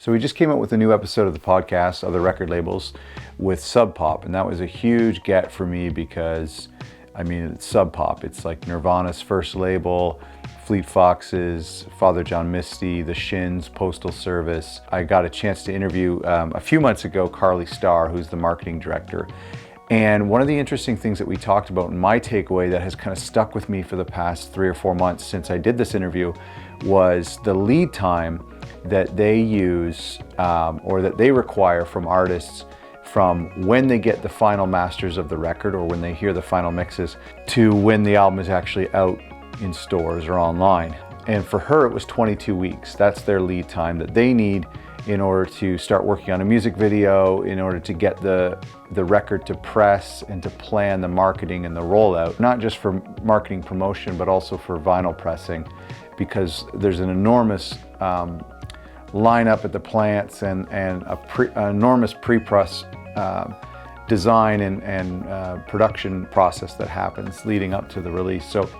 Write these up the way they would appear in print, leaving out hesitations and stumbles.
So we just came out with a new episode of the podcast, Other Record Labels, with Sub Pop, and that was a huge get for me because, I mean, it's Sub Pop. It's like Nirvana's first label, Fleet Foxes, Father John Misty, The Shins, Postal Service. I got a chance to interview a few months ago Carly Starr, who's the marketing director. And one of the interesting things that we talked about, and my takeaway that has kind of stuck with me for the past 3 or 4 months since I did this interview, was the lead time that they use or that they require from artists from when they get the final masters of the record or when they hear the final mixes to when the album is actually out in stores or online. And for her, it was 22 weeks. That's their lead time that they need in order to start working on a music video, in order to get the record to press and to plan the marketing and the rollout, not just for marketing promotion, but also for vinyl pressing, because there's an enormous lineup at the plants and an enormous pre-press design and production process that happens leading up to the release. So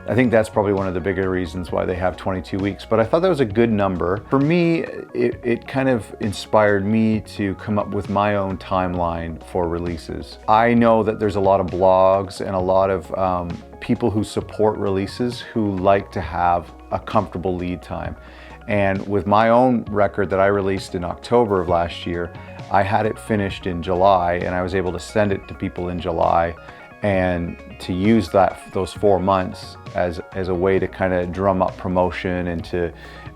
I think that's probably one of the bigger reasons why they have 22 weeks. But I thought that was a good number. For me, it kind of inspired me to come up with my own timeline for releases. I know that there's a lot of blogs and a lot of people who support releases who like to have a comfortable lead time. And with my own record that I released in October of last year, I had it finished in July, and I was able to send it to people in July and to use those 4 months as a way to kind of drum up promotion and to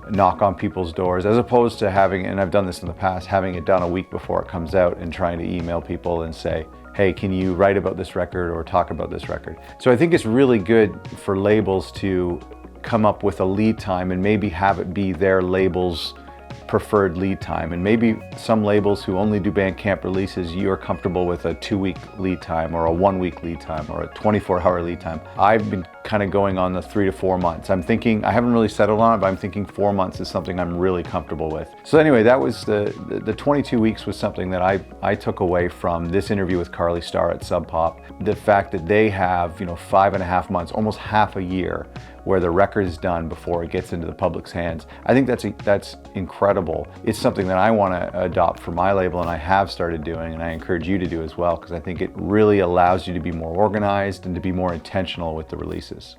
knock on people's doors, as opposed to having, and I've done this in the past, having it done a week before it comes out and trying to email people and say, hey, can you write about this record or talk about this record? So I think it's really good for labels to come up with a lead time and maybe have it be their label's preferred lead time. And maybe some labels who only do Bandcamp releases, you're comfortable with a 2-week lead time or a 1-week lead time or a 24-hour lead time. I've been kind of going on the 3 to 4 months. I'm thinking, I haven't really settled on it, but I'm thinking 4 months is something I'm really comfortable with. So anyway, that was the 22 weeks was something that I took away from this interview with Carly Starr at Sub Pop. The fact that they have, 5.5 months, almost half a year, where the record is done before it gets into the public's hands. I think that's incredible. It's something that I want to adopt for my label, and I have started doing, and I encourage you to do as well, because I think it really allows you to be more organized and to be more intentional with the releases.